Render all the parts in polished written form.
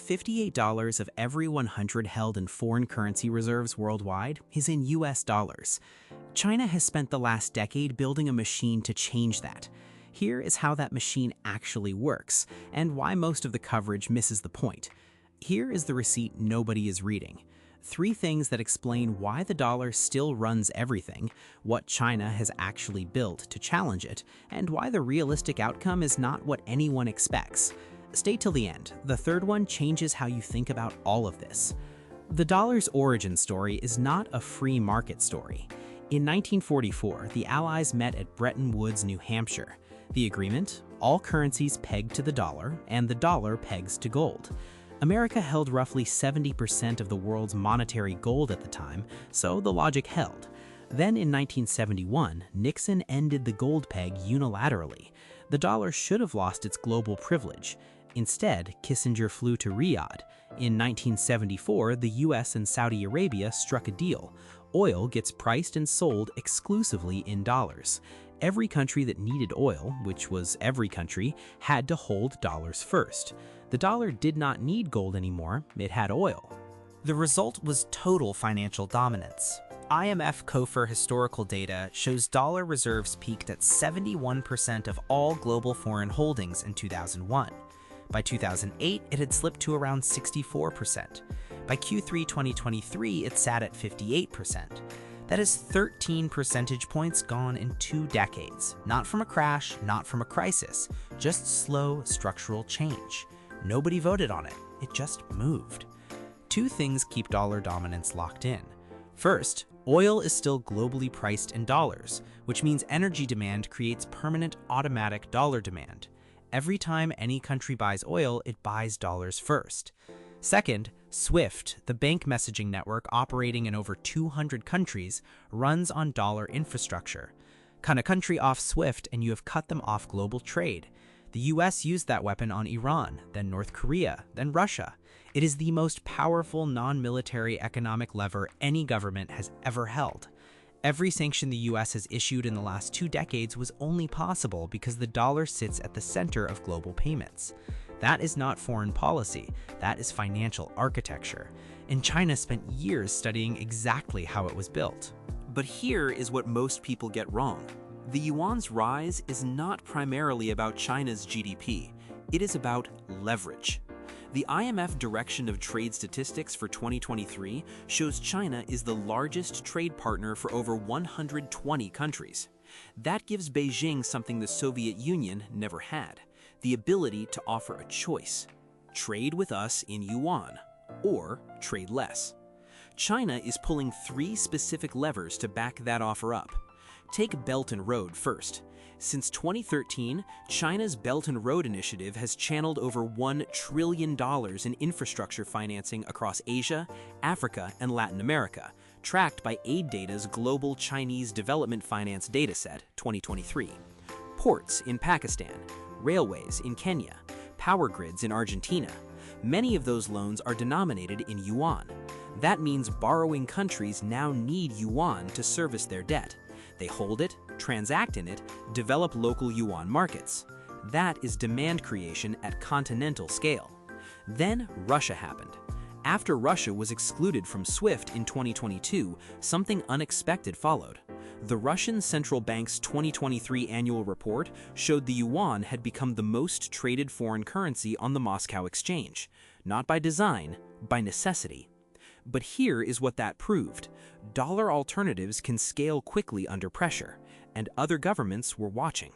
$58 of every 100 held in foreign currency reserves worldwide is in US dollars. China has spent the last decade building a machine to change that. Here is how that machine actually works, and why most of the coverage misses the point. Here is the receipt nobody is reading. 3 things that explain why the dollar still runs everything, what China has actually built to challenge it, and why the realistic outcome is not what anyone expects. Stay till the end. The third one changes how you think about all of this. The dollar's origin story is not a free market story. In 1944, the Allies met at Bretton Woods, New Hampshire. The agreement? All currencies pegged to the dollar, and the dollar pegs to gold. America held roughly 70% of the world's monetary gold at the time, so the logic held. Then in 1971, Nixon ended the gold peg unilaterally. The dollar should have lost its global privilege. Instead, Kissinger flew to Riyadh. In 1974, the US and Saudi Arabia struck a deal. Oil gets priced and sold exclusively in dollars. Every country that needed oil, which was every country, had to hold dollars first. The dollar did not need gold anymore, it had oil. The result was total financial dominance. IMF COFR historical data shows dollar reserves peaked at 71% of all global foreign holdings in 2001. By 2008, it had slipped to around 64%. By Q3 2023, it sat at 58%. That is 13 percentage points gone in 2 decades. Not from a crash, not from a crisis, just slow structural change. Nobody voted on it, it just moved. 2 things keep dollar dominance locked in. First, oil is still globally priced in dollars, which means energy demand creates permanent automatic dollar demand. Every time any country buys oil, it buys dollars first. Second, SWIFT, the bank messaging network operating in over 200 countries, runs on dollar infrastructure. Cut a country off SWIFT and you have cut them off global trade. The US used that weapon on Iran, then North Korea, then Russia. It is the most powerful non-military economic lever any government has ever held. Every sanction the US has issued in the last 2 decades was only possible because the dollar sits at the center of global payments. That is not foreign policy, that is financial architecture. And China spent years studying exactly how it was built. But here is what most people get wrong. The yuan's rise is not primarily about China's GDP, it is about leverage. The IMF Direction of Trade Statistics for 2023 shows China is the largest trade partner for over 120 countries. That gives Beijing something the Soviet Union never had, the ability to offer a choice. Trade with us in yuan, or trade less. China is pulling 3 specific levers to back that offer up. Take Belt and Road first. Since 2013, China's Belt and Road Initiative has channeled over $1 trillion in infrastructure financing across Asia, Africa, and Latin America, tracked by AidData's Global Chinese Development Finance Dataset 2023. Ports in Pakistan, railways in Kenya, power grids in Argentina. Many of those loans are denominated in yuan. That means borrowing countries now need yuan to service their debt. They hold it, transact in it, develop local yuan markets. That is demand creation at continental scale. Then Russia happened. After Russia was excluded from SWIFT in 2022, something unexpected followed. The Russian Central Bank's 2023 annual report showed the yuan had become the most traded foreign currency on the Moscow exchange, not by design, by necessity. But here is what that proved. Dollar alternatives can scale quickly under pressure, and other governments were watching.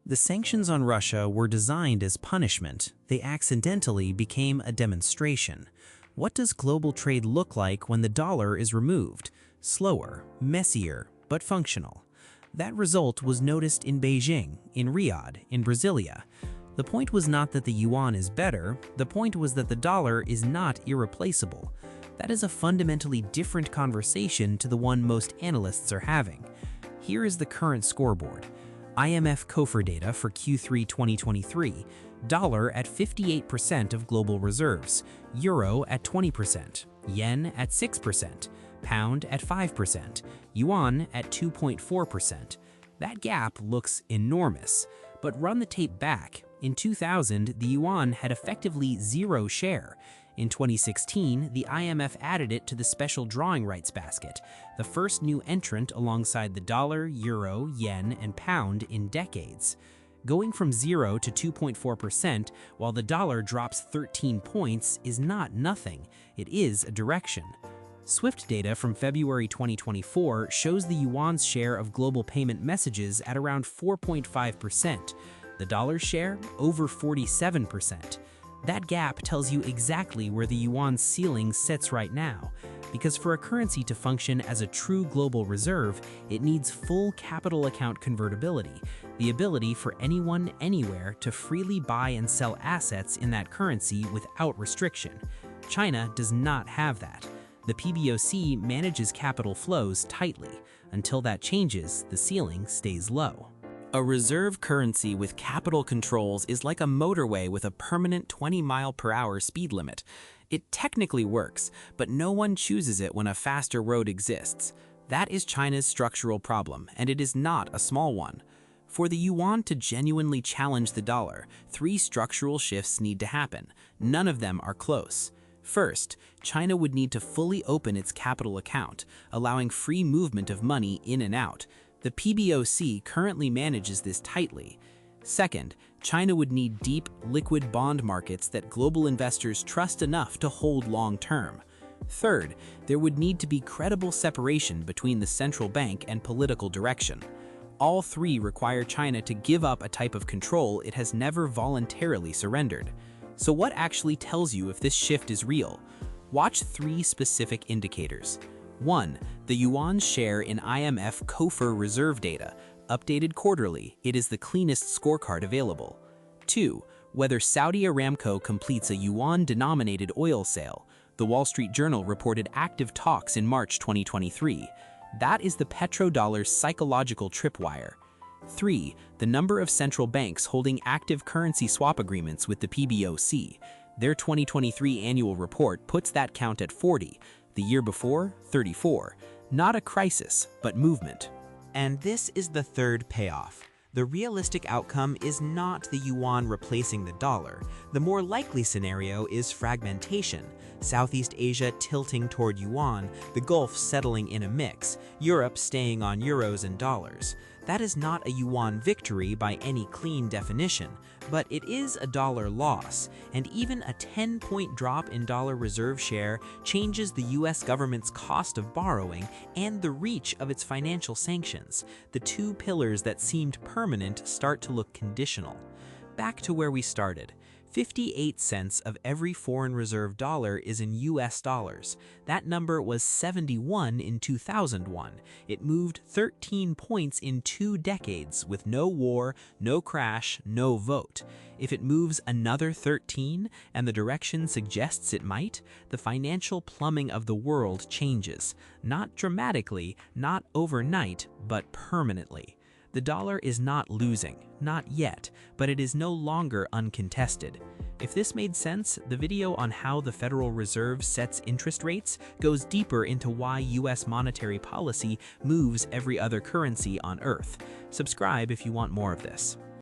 The sanctions on Russia were designed as punishment. They accidentally became a demonstration. What does global trade look like when the dollar is removed? Slower, messier, but functional. That result was noticed in Beijing, in Riyadh, in Brasilia. The point was not that the yuan is better, the point was that the dollar is not irreplaceable. That is a fundamentally different conversation to the one most analysts are having. Here is the current scoreboard. IMF COFR data for Q3 2023, dollar at 58% of global reserves, euro at 20%, yen at 6%, pound at 5%, yuan at 2.4%. That gap looks enormous, but run the tape back. In 2000, the yuan had effectively 0 share. In 2016, the IMF added it to the special drawing rights basket, the first new entrant alongside the dollar, euro, yen, and pound in decades. Going from 0 to 2.4% while the dollar drops 13 points is not nothing, it is a direction. SWIFT data from February 2024 shows the yuan's share of global payment messages at around 4.5%, the dollar's share over 47%. That gap tells you exactly where the yuan's ceiling sits right now, because for a currency to function as a true global reserve, it needs full capital account convertibility, the ability for anyone, anywhere to freely buy and sell assets in that currency without restriction. China does not have that. The PBOC manages capital flows tightly. Until that changes, the ceiling stays low. A reserve currency with capital controls is like a motorway with a permanent 20-mile-per-hour speed limit. It technically works, but no one chooses it when a faster road exists. That is China's structural problem, and it is not a small one. For the yuan to genuinely challenge the dollar, 3 structural shifts need to happen. None of them are close. First, China would need to fully open its capital account, allowing free movement of money in and out. The PBOC currently manages this tightly. Second, China would need deep, liquid bond markets that global investors trust enough to hold long-term. Third, there would need to be credible separation between the central bank and political direction. All 3 require China to give up a type of control it has never voluntarily surrendered. So what actually tells you if this shift is real? Watch 3 specific indicators. 1. The yuan's share in IMF COFER reserve data. Updated quarterly, it is the cleanest scorecard available. 2. Whether Saudi Aramco completes a yuan-denominated oil sale. The Wall Street Journal reported active talks in March 2023. That is the petrodollar's psychological tripwire. 3. The number of central banks holding active currency swap agreements with the PBOC. Their 2023 annual report puts that count at 40. The year before, 34. Not a crisis, but movement. And this is the third payoff. The realistic outcome is not the yuan replacing the dollar. The more likely scenario is fragmentation. Southeast Asia tilting toward yuan, the Gulf settling in a mix, Europe staying on euros and dollars. That is not a yuan victory by any clean definition, but it is a dollar loss, and even a 10-point drop in dollar reserve share changes the US government's cost of borrowing and the reach of its financial sanctions. The 2 pillars that seemed permanent start to look conditional. Back to where we started. 58 cents of every foreign reserve dollar is in US dollars. That number was 71 in 2001. It moved 13 points in 2 decades with no war, no crash, no vote. If it moves another 13, and the direction suggests it might, the financial plumbing of the world changes. Not dramatically, not overnight, but permanently. The dollar is not losing, not yet, but it is no longer uncontested. If this made sense, the video on how the Federal Reserve sets interest rates goes deeper into why US monetary policy moves every other currency on Earth. Subscribe if you want more of this.